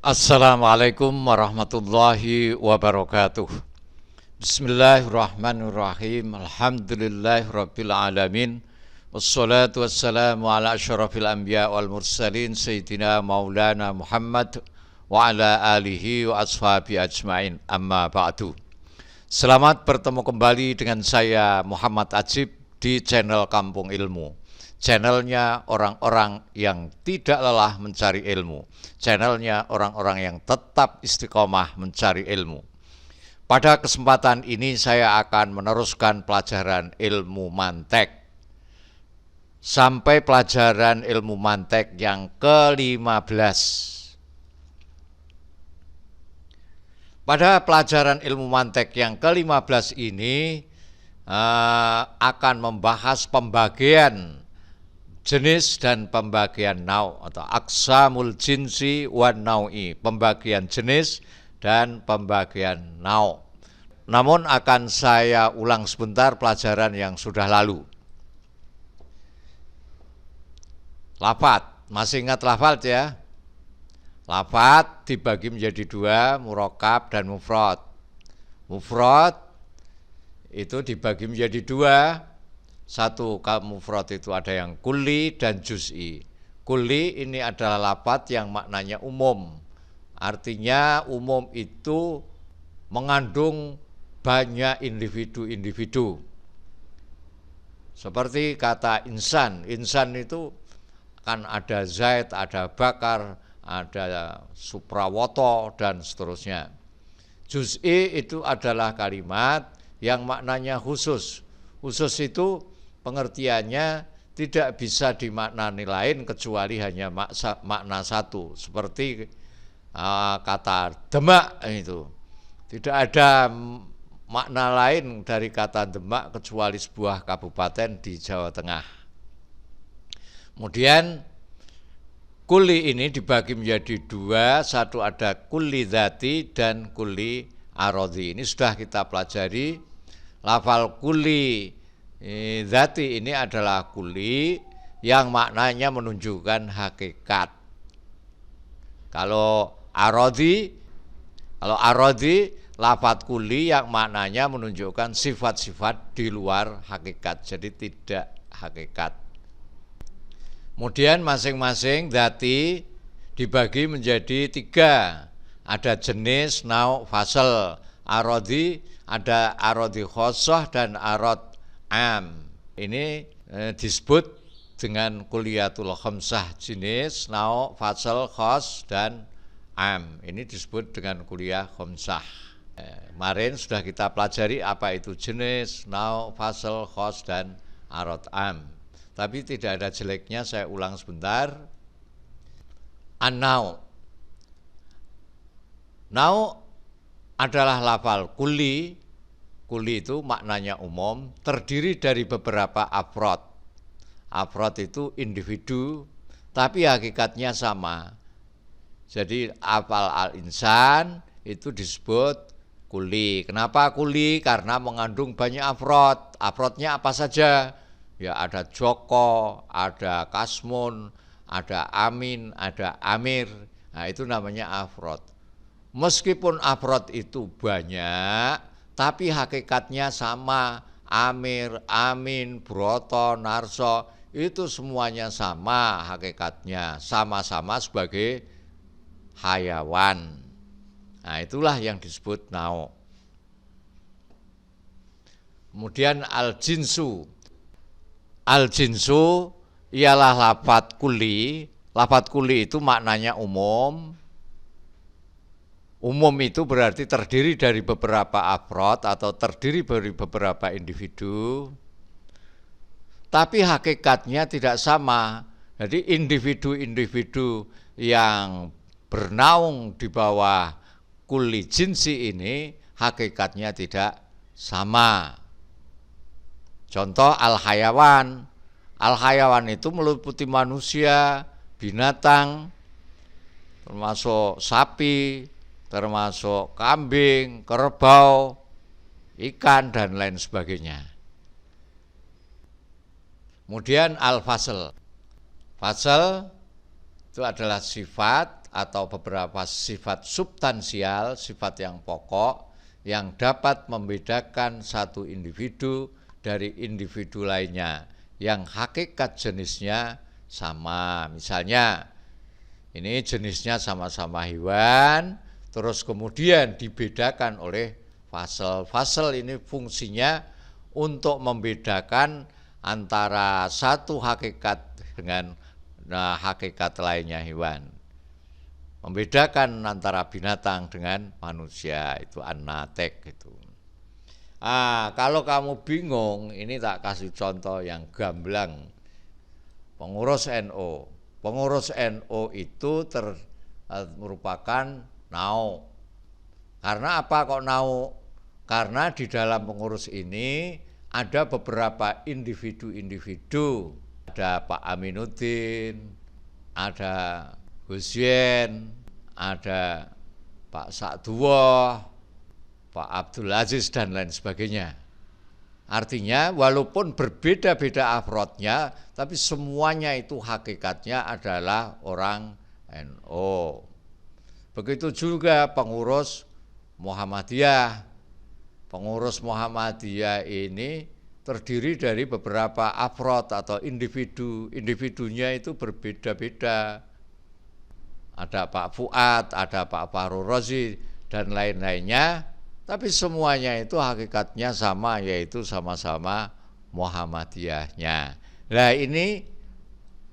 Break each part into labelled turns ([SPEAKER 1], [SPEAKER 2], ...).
[SPEAKER 1] Assalamualaikum warahmatullahi wabarakatuh. Bismillahirrahmanirrahim. Alhamdulillahirabbil alamin. Wassalatu wassalamu ala asyrafil anbiya wal mursalin sayyidina maulana Muhammad wa ala alihi wa ashabi ajmain. Amma ba'du. Selamat bertemu kembali dengan saya Muhammad Ajib di channel Kampung Ilmu. Channelnya orang-orang yang tidak lelah mencari ilmu. Channelnya orang-orang yang tetap istiqomah mencari ilmu. Pada kesempatan ini saya akan meneruskan pelajaran ilmu mantek. Sampai pelajaran ilmu mantek yang ke-15. Pada pelajaran ilmu mantek yang ke-15 ini akan membahas pembagian jenis dan pembagian nau atau aqsamul jinsi wan nau'i, pembagian jenis dan pembagian nau. Namun akan saya ulang sebentar pelajaran yang sudah lalu. Lafadz, masih ingat lafadz ya? Lafadz dibagi menjadi dua, murakkab dan mufrad. Mufrad itu dibagi menjadi dua. Satu, mufrad itu ada yang kulli dan juz'i. Kulli ini adalah lafadz yang maknanya umum. Artinya umum itu mengandung banyak individu-individu. Seperti kata insan. Insan itu kan ada Zaid, ada Bakar, ada Suprawoto dan seterusnya. Juz'i itu adalah kalimat yang maknanya khusus. Khusus itu pengertiannya tidak bisa dimaknani lain kecuali hanya makna satu. Seperti kata Demak itu. Tidak ada makna lain dari kata Demak kecuali sebuah kabupaten di Jawa Tengah. Kemudian kulli ini dibagi menjadi dua. Satu ada kulli dzati dan kulli arodhi. Ini sudah kita pelajari. Lafal kulli dzati ini adalah kulli yang maknanya menunjukkan hakikat. Kalau arodhi, lafadz kulli yang maknanya menunjukkan sifat-sifat di luar hakikat, jadi tidak hakikat. Kemudian masing-masing dzati dibagi menjadi tiga. Ada jenis, nau', fasal. Arodhi ada arodhi khosoh dan arod am. Ini disebut dengan kuliyatul khamsah, jenis, nau', fasal, khos dan am. Ini disebut dengan kuliah khamsah. Kemarin sudah kita pelajari apa itu jenis, nau', fasal, khos dan arod am. Tapi tidak ada jeleknya, saya ulang sebentar. An-nau'. Nau' adalah lafal kulli. Kulli itu maknanya umum, terdiri dari beberapa afrod. Afrod itu individu, tapi hakikatnya sama. Jadi lafal al-insan itu disebut kulli. Kenapa kulli? Karena mengandung banyak afrod. Afrodnya apa saja? Ya ada Joko, ada Kasmun, ada Amin, ada Amir. Nah itu namanya afrod. Meskipun afrod itu banyak, tapi hakikatnya sama. Amir, Amin, Broto, Narso, itu semuanya sama hakikatnya. Sama-sama sebagai hayawan. Nah itulah yang disebut nau'. Kemudian al-jinsu. Al-jinsu ialah lafadz kulli. Lafadz kulli itu maknanya umum. Umum itu berarti terdiri dari beberapa afrod atau terdiri dari beberapa individu. Tapi hakikatnya tidak sama. Jadi individu-individu yang bernaung di bawah kulli jinsi ini hakikatnya tidak sama. Contoh al-hayawan. Al-hayawan itu meliputi manusia, binatang, termasuk sapi, termasuk kambing, kerbau, ikan, dan lain sebagainya. Kemudian al-fasl. Fasl itu adalah sifat atau beberapa sifat substansial, sifat yang pokok yang dapat membedakan satu individu dari individu lainnya yang hakikat jenisnya sama. Misalnya ini jenisnya sama-sama hewan, terus kemudian dibedakan oleh fasel. Fasel ini fungsinya untuk membedakan antara satu hakikat dengan hakikat lainnya hewan. Membedakan antara binatang dengan manusia, itu anatek gitu. Kalau kamu bingung, ini tak kasih contoh yang gamblang. Pengurus NU. Pengurus NU itu merupakan nau. Karena apa kok nau? Karena di dalam pengurus ini ada beberapa individu-individu. Ada Pak Aminuddin, ada Husyen, ada Pak Sa'duwoh, Pak Abdul Aziz dan lain sebagainya. Artinya walaupun berbeda-beda afrodnya, tapi semuanya itu hakikatnya adalah orang NU. Begitu juga pengurus Muhammadiyah. Pengurus Muhammadiyah ini terdiri dari beberapa afrod atau individu. Individunya itu berbeda-beda. Ada Pak Fuad, ada Pak Fahru Rozi, dan lain-lainnya, tapi semuanya itu hakikatnya sama, yaitu sama-sama Muhammadiyahnya. Nah ini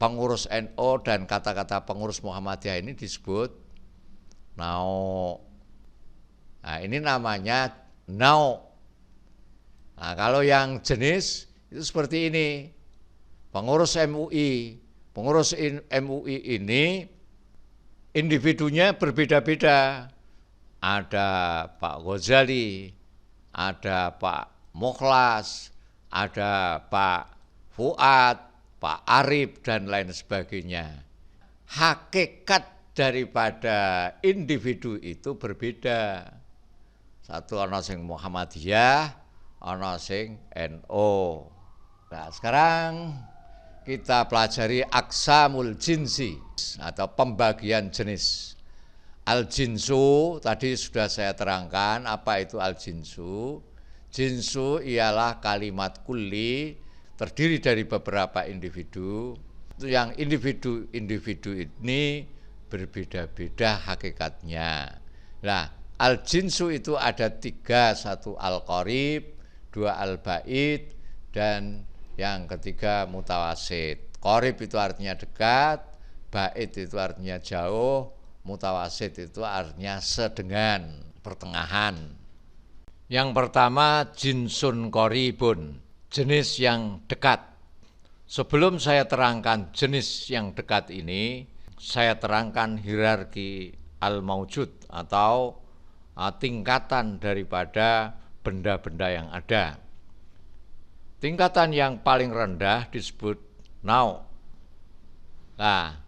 [SPEAKER 1] pengurus NU dan kata-kata pengurus Muhammadiyah ini disebut nau. Nah ini namanya nau. Nah kalau yang jenis itu seperti ini, pengurus MUI. Pengurus MUI ini individunya berbeda-beda. Ada Pak Ghazali, ada Pak Mukhlas, ada Pak Fuad, Pak Arif, dan lain sebagainya. Hakikat daripada individu itu berbeda. Satu ana sing Muhammadiyah, ana sing NU. Nah, sekarang kita pelajari aqsamul jinsi atau pembagian jenis. Al-jinsu tadi sudah saya terangkan apa itu al-jinsu. Jinsu ialah kalimat kulli, terdiri dari beberapa individu. Yang individu-individu ini berbeda-beda hakikatnya. Nah, al-jinsu itu ada 3, 1 al-qarib, 2 al-ba'id, dan yang ketiga mutawasid. Qarib itu artinya dekat, ba'id itu artinya jauh, mutawasid itu artinya sedengan, pertengahan. Yang pertama jinsun qaribun, jenis yang dekat. Sebelum saya terangkan jenis yang dekat ini, saya terangkan hierarki al-maujud atau tingkatan daripada benda-benda yang ada. Tingkatan yang paling rendah disebut nau. Nah,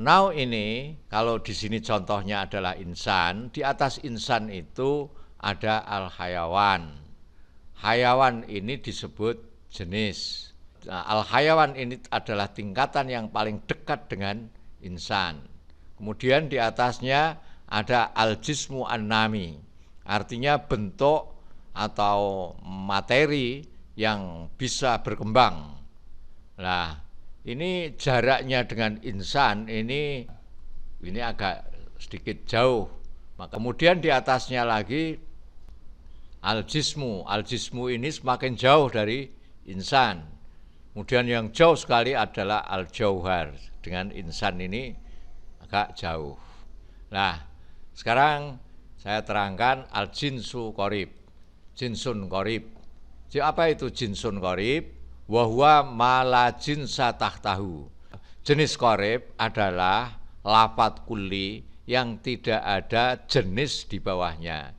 [SPEAKER 1] nau ini kalau di sini contohnya adalah insan, di atas insan itu ada al-hayawan. Hayawan ini disebut jenis. Nah, al-hayawan ini adalah tingkatan yang paling dekat dengan insan. Kemudian di atasnya ada al-jismu an-nami, artinya bentuk atau materi yang bisa berkembang. Nah, ini jaraknya dengan insan ini agak sedikit jauh. Maka kemudian di atasnya lagi al-jismu. Al-jismu ini semakin jauh dari insan. Kemudian yang jauh sekali adalah al-jauhar. Dengan insan ini agak jauh. Nah, sekarang saya terangkan al-jinsu qarib. Jinsun qarib. Apa itu jinsun qarib? Wahwa mala jinsa tahtahu. Jenis qarib adalah lafadz kulli yang tidak ada jenis di bawahnya.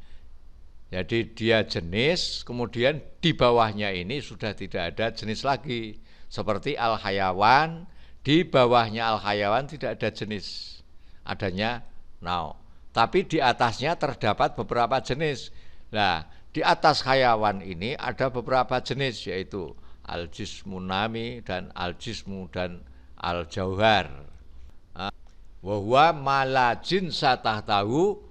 [SPEAKER 1] Jadi dia jenis, kemudian di bawahnya ini sudah tidak ada jenis lagi. Seperti al-hayawan, di bawahnya al-hayawan tidak ada jenis. Adanya nau. Tapi di atasnya terdapat beberapa jenis. Nah, di atas hayawan ini ada beberapa jenis, yaitu al-jismu nami dan al-jismu dan al-jauhar. Wa huwa mala jinsa tahtahu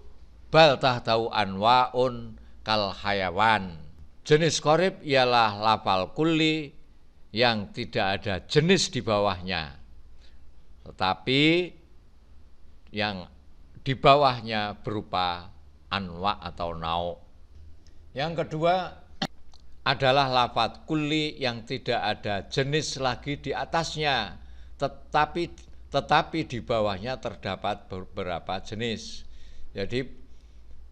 [SPEAKER 1] bal tahtahu anwaun kal hayawan. Jenis qorib ialah lafal kulli yang tidak ada jenis di bawahnya, tetapi yang di bawahnya berupa anwa atau nau. Yang kedua adalah lafaz kulli yang tidak ada jenis lagi di atasnya, tetapi di bawahnya terdapat beberapa jenis. Jadi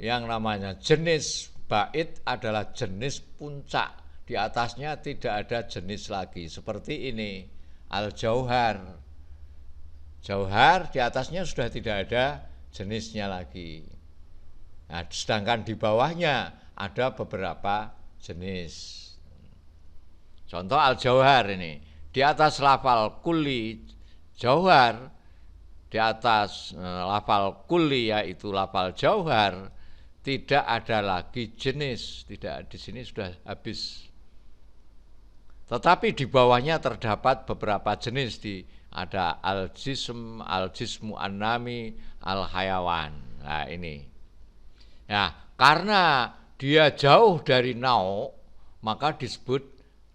[SPEAKER 1] yang namanya jenis bait adalah jenis puncak. Di atasnya tidak ada jenis lagi. Seperti ini, al-jauhar. Jauhar di atasnya sudah tidak ada jenisnya lagi. Nah, sedangkan di bawahnya ada beberapa jenis. Contoh al-jauhar ini. Di atas lafal kulli jauhar, di atas lafal kulli yaitu lafal jauhar, tidak ada lagi jenis. Tidak, di sini sudah habis. Tetapi di bawahnya terdapat beberapa jenis, ada al-jism, al-jismu an-nami, al-hayawan. Nah ini. Nah, karena dia jauh dari nau, maka disebut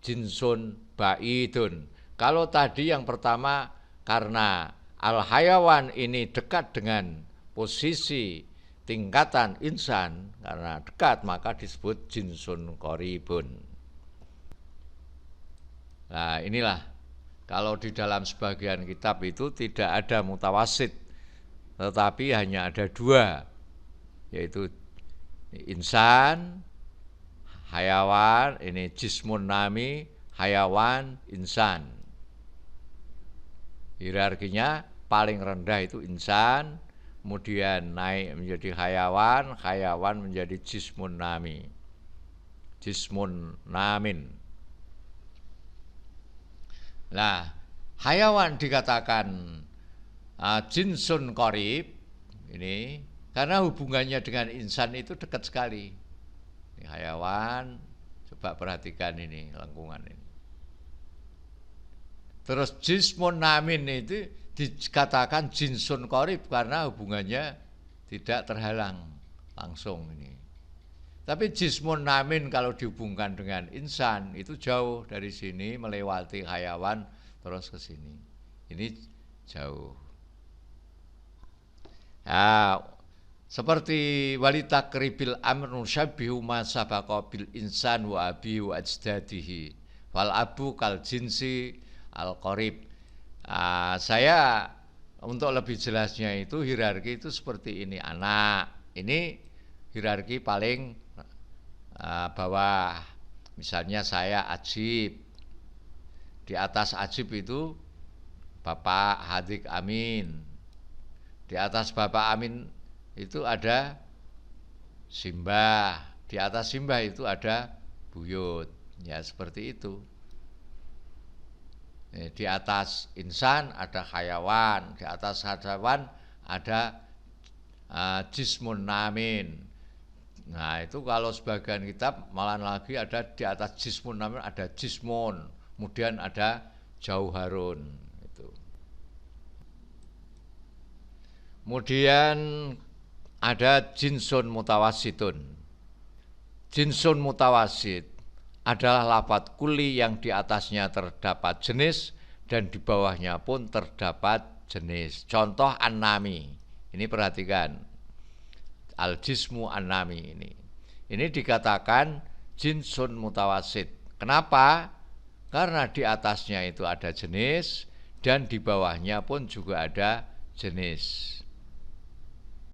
[SPEAKER 1] jinsun ba'idun. Kalau tadi yang pertama karena al-hayawan ini dekat dengan posisi tingkatan insan, karena dekat maka disebut jinsun qoribun. Nah inilah, kalau di dalam sebagian kitab itu tidak ada mutawasid, tetapi hanya ada dua, yaitu insan, hayawan, ini jismun nami, hayawan, insan. Hierarkinya paling rendah itu insan, kemudian naik menjadi hayawan, hayawan menjadi jismun nami, jismun namin. Nah, hayawan dikatakan jinsun qorib ini karena hubungannya dengan insan itu dekat sekali. Ini hayawan, coba perhatikan ini lengkungan ini. Terus jismun namin itu dikatakan jinsun qorib karena hubungannya tidak terhalang langsung ini. Tapi jismun namin kalau dihubungkan dengan insan itu jauh dari sini melewati hayawan terus ke sini. Ini jauh. Nah, seperti walita kribil amrun syabihu ma sabaqa bil insan wa abi wa ajdadihi wal abu kal jinsi al qorib. Saya untuk lebih jelasnya itu hierarki itu seperti ini. Anak ini hierarki paling bawah, misalnya saya Ajib, di atas Ajib itu Bapak Hadik Amin, di atas Bapak Amin itu ada Simbah, di atas Simbah itu ada Buyut, ya seperti itu. Di atas insan ada hayawan, di atas hayawan ada jismun namin. Nah itu kalau sebagian kitab malah lagi ada di atas jismun namin ada jismun, kemudian ada jauharun itu. Kemudian ada jinsun mutawasitun. Jinsun mutawasit adalah lafaz kulli yang di atasnya terdapat jenis dan di bawahnya pun terdapat jenis. Contoh an-nami. Ini perhatikan. Al-jismu an-nami ini. Ini dikatakan jinsun mutawasit. Kenapa? Karena di atasnya itu ada jenis dan di bawahnya pun juga ada jenis.